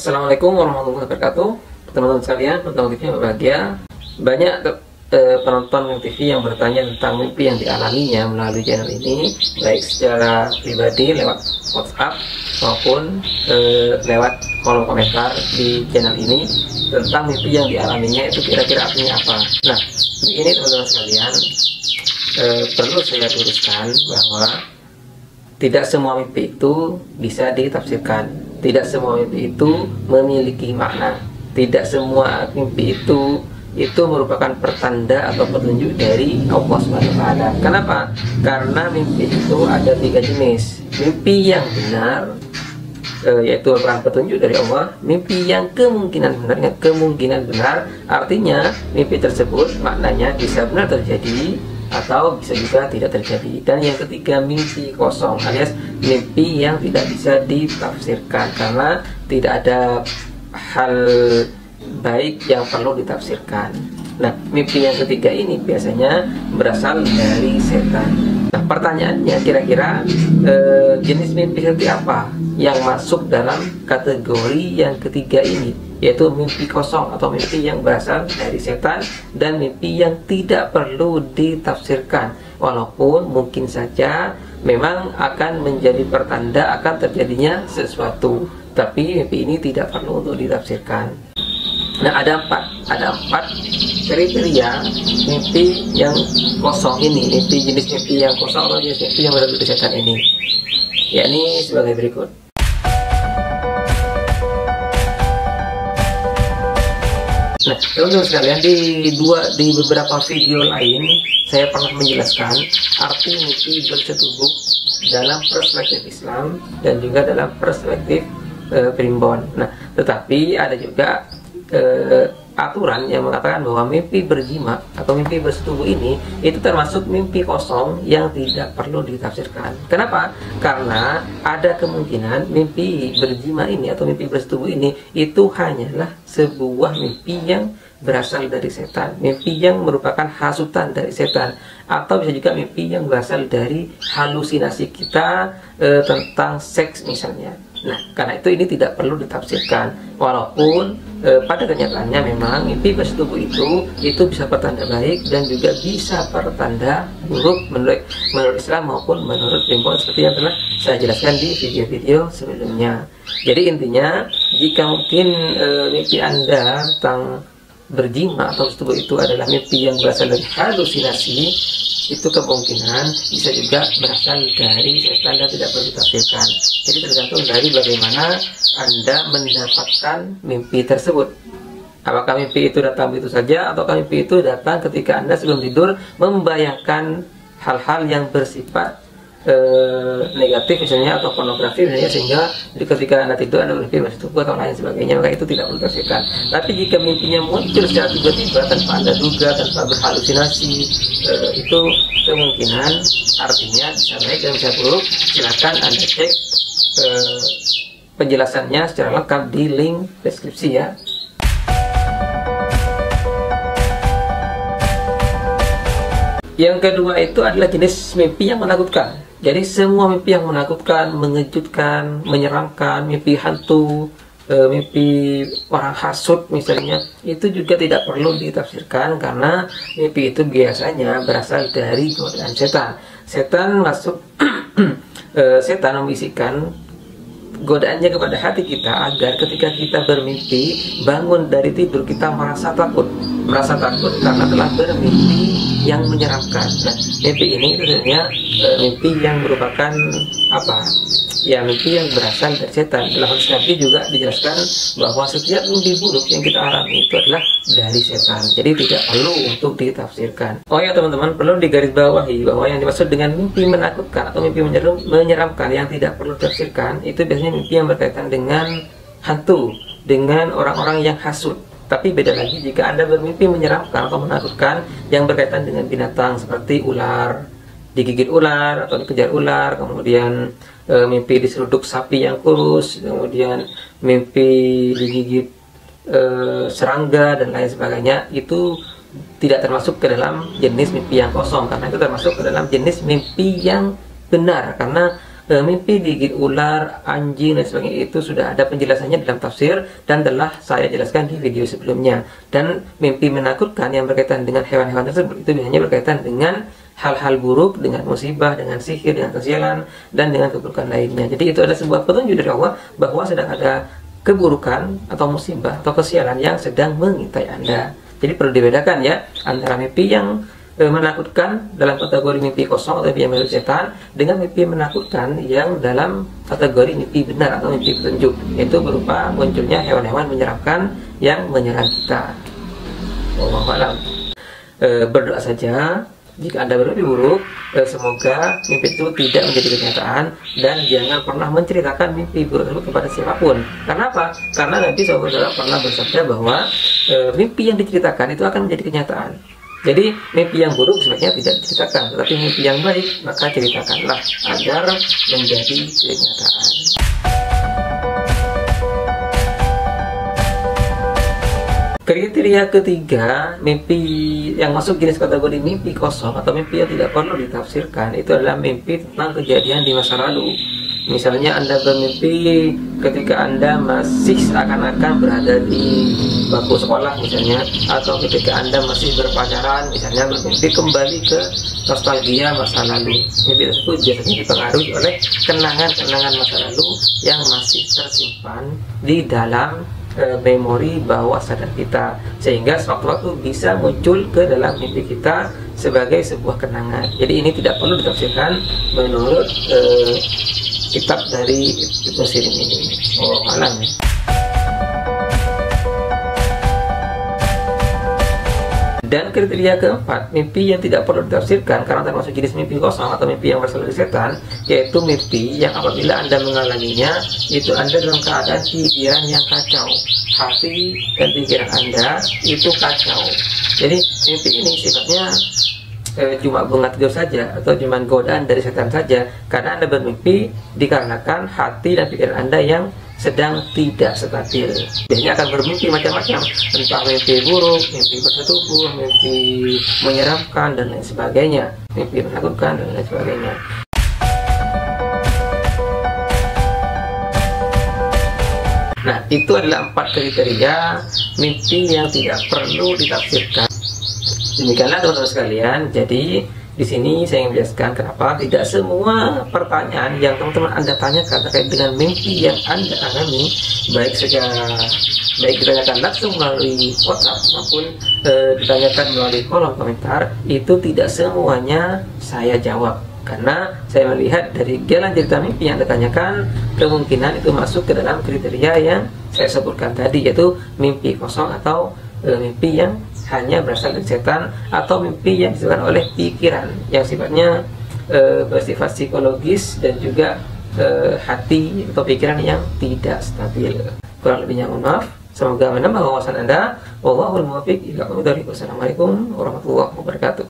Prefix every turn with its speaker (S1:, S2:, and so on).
S1: Assalamualaikum warahmatullahi wabarakatuh. Teman-teman sekalian, penonton TV yang berbahagia. Banyak penonton TV yang bertanya tentang mimpi yang dialaminya melalui channel ini, baik secara pribadi lewat WhatsApp maupun lewat kolom komentar di channel ini, tentang mimpi yang dialaminya itu kira-kira artinya apa. Nah, begini teman-teman sekalian, perlu saya luruskan bahwa tidak semua mimpi itu bisa ditafsirkan. Tidak semua mimpi itu memiliki makna. Tidak semua mimpi itu merupakan pertanda atau petunjuk dari Allah SWT. Kenapa? Karena mimpi itu ada 3 jenis. Mimpi yang benar, yaitu merupakan petunjuk dari Allah. Mimpi yang kemungkinan benar, artinya mimpi tersebut maknanya bisa benar terjadi atau bisa juga tidak terjadi. Dan yang ketiga, mimpi kosong, alias mimpi yang tidak bisa ditafsirkan karena tidak ada hal baik yang perlu ditafsirkan. Nah, mimpi yang ketiga ini biasanya berasal dari setan. Nah, pertanyaannya, kira-kira jenis mimpi seperti apa yang masuk dalam kategori yang ketiga ini, yaitu mimpi kosong atau mimpi yang berasal dari setan dan mimpi yang tidak perlu ditafsirkan, walaupun mungkin saja memang akan menjadi pertanda akan terjadinya sesuatu, tapi mimpi ini tidak perlu untuk ditafsirkan. Nah, ada empat kriteria mimpi yang kosong ini, jenis mimpi yang kosong atau jenis mimpi yang berasal dari setan ini, yakni sebagai berikut. Nah, teman-teman sekalian, di beberapa video lain saya pernah menjelaskan arti mimpi bersetubuh dalam perspektif Islam dan juga dalam perspektif primbon. Nah, tetapi ada juga aturan yang mengatakan bahwa mimpi berjima atau mimpi bersetubuh ini itu termasuk mimpi kosong yang tidak perlu ditafsirkan. Kenapa? Karena ada kemungkinan mimpi berjima ini atau mimpi bersetubuh ini itu hanyalah sebuah mimpi yang berasal dari setan, mimpi yang merupakan hasutan dari setan, atau bisa juga mimpi yang berasal dari halusinasi kita tentang seks misalnya. Nah, karena itu ini tidak perlu ditafsirkan, walaupun pada kenyataannya memang mimpi bersetubuh itu bisa pertanda baik dan juga bisa pertanda buruk menurut Islam maupun menurut primbon, seperti yang telah saya jelaskan di video-video sebelumnya. Jadi intinya, jika mungkin mimpi Anda tentang berjima atau bersetubuh itu adalah mimpi yang berasal dari halusinasi, itu kemungkinan bisa juga berasal dari setan dan tidak perlu ditafsirkan. Jadi tergantung dari bagaimana Anda mendapatkan mimpi tersebut. Apakah mimpi itu datang begitu saja, atau mimpi itu datang ketika Anda sebelum tidur membayangkan hal-hal yang bersifat negatif misalnya, atau pornografi misalnya, sehingga ketika Anda tidur Anda bermimpi bersetubuh atau lain sebagainya, maka itu tidak perlu ditafsirkan. Tapi jika mimpinya muncul secara tiba-tiba tanpa Anda duga, tanpa berhalusinasi, itu kemungkinan artinya bisa baik dan bisa buruk. Silakan Anda cek penjelasannya secara lengkap di link deskripsi ya. Yang kedua itu adalah jenis mimpi yang menakutkan. Jadi semua mimpi yang menakutkan, mengejutkan, menyeramkan, mimpi hantu, mimpi orang hasut misalnya, itu juga tidak perlu ditafsirkan karena mimpi itu biasanya berasal dari godaan setan. Setan masuk setan membisikkan godaannya kepada hati kita agar ketika kita bermimpi, bangun dari tidur kita merasa takut karena telah bermimpi yang menyeramkan. Nah, mimpi ini sebenarnya mimpi yang merupakan apa? Ya, mimpi yang berasal dari setan. Dalam hadis Nabi juga dijelaskan bahwa setiap mimpi buruk yang kita alami itu adalah dari setan. Jadi tidak perlu untuk ditafsirkan. Oh ya teman-teman, perlu digarisbawahi bahwa yang dimaksud dengan mimpi menakutkan atau mimpi menyeramkan yang tidak perlu ditafsirkan itu biasanya mimpi yang berkaitan dengan hantu, dengan orang-orang yang hasut. Tapi beda lagi jika Anda bermimpi menyeramkan atau menakutkan yang berkaitan dengan binatang seperti ular, digigit ular atau dikejar ular, kemudian mimpi diseruduk sapi yang kurus, kemudian mimpi digigit serangga dan lain sebagainya, itu tidak termasuk ke dalam jenis mimpi yang kosong, karena itu termasuk ke dalam jenis mimpi yang benar. Karena mimpi digigit ular, anjing dan sebagainya itu sudah ada penjelasannya dalam tafsir dan telah saya jelaskan di video sebelumnya. Dan mimpi menakutkan yang berkaitan dengan hewan-hewan tersebut itu biasanya berkaitan dengan hal-hal buruk, dengan musibah, dengan sihir, dengan kesialan, dan dengan keburukan lainnya. Jadi itu ada sebuah petunjuk dari Allah bahwa sedang ada keburukan atau musibah atau kesialan yang sedang mengintai Anda. Jadi perlu dibedakan ya antara mimpi yang menakutkan dalam kategori mimpi kosong atau mimpi yang menurut setan dengan mimpi menakutkan yang dalam kategori mimpi benar atau mimpi petunjuk, yaitu berupa munculnya hewan-hewan menyeramkan yang menyerang kita. Wallahu a'lam. Berdoa saja jika Anda bermimpi buruk, semoga mimpi itu tidak menjadi kenyataan, dan jangan pernah menceritakan mimpi buruk tersebut kepada siapapun. Karena apa? Karena Nabi SAW pernah bersabda bahwa mimpi yang diceritakan itu akan menjadi kenyataan. Jadi mimpi yang buruk sebaiknya tidak diceritakan, tetapi mimpi yang baik maka ceritakanlah agar menjadi kenyataan. Kriteria ketiga, mimpi yang masuk jenis kategori mimpi kosong atau mimpi yang tidak perlu ditafsirkan itu adalah mimpi tentang kejadian di masa lalu. Misalnya Anda bermimpi ketika Anda masih seakan-akan berada di bangku sekolah misalnya, atau ketika Anda masih berpacaran misalnya, bermimpi kembali ke nostalgia masa lalu. Mimpi tersebut biasanya dipengaruhi oleh kenangan-kenangan masa lalu yang masih tersimpan di dalam memori bawah sadar kita, sehingga sewaktu-waktu bisa muncul ke dalam mimpi kita sebagai sebuah kenangan. Jadi ini tidak perlu ditafsirkan menurut kitab dari Ibnu Sirin ini. Alam ya. Dan kriteria keempat, mimpi yang tidak perlu ditafsirkan karena termasuk jenis mimpi kosong atau mimpi yang berasal dari setan, yaitu mimpi yang apabila Anda mengalaminya itu Anda dalam keadaan pikiran yang kacau, hati dan pikiran Anda itu kacau. Jadi mimpi ini sifatnya cuma bunga tidur saja atau cuma godaan dari setan saja, karena Anda bermimpi dikarenakan hati dan pikiran Anda yang sedang tidak stabil. Biasanya akan bermimpi macam-macam, entah mimpi buruk, mimpi bersetubuh, mimpi menyeramkan dan lain sebagainya, mimpi menakutkan dan lain sebagainya. Nah, itu adalah 4 kriteria mimpi yang tidak perlu ditafsirkan. Demikianlah teman-teman sekalian. Jadi di sini saya ingin menjelaskan kenapa tidak semua pertanyaan yang teman-teman Anda tanyakan terkait dengan mimpi yang Anda alami, baik ditanyakan langsung melalui WhatsApp maupun ditanyakan melalui kolom komentar, itu tidak semuanya saya jawab. Karena saya melihat dari jalan cerita mimpi yang Anda tanyakan, kemungkinan itu masuk ke dalam kriteria yang saya sebutkan tadi, yaitu mimpi kosong atau mimpi yang hanya berasal dari setan, atau mimpi yang disebabkan oleh pikiran yang sifatnya bersifat psikologis dan juga hati atau pikiran yang tidak stabil. Kurang lebihnya mohon maaf. Semoga menambah wawasan Anda. Wallahul muwaffiq ila aqwamit thoriq. Wassalamualaikum warahmatullahi wabarakatuh.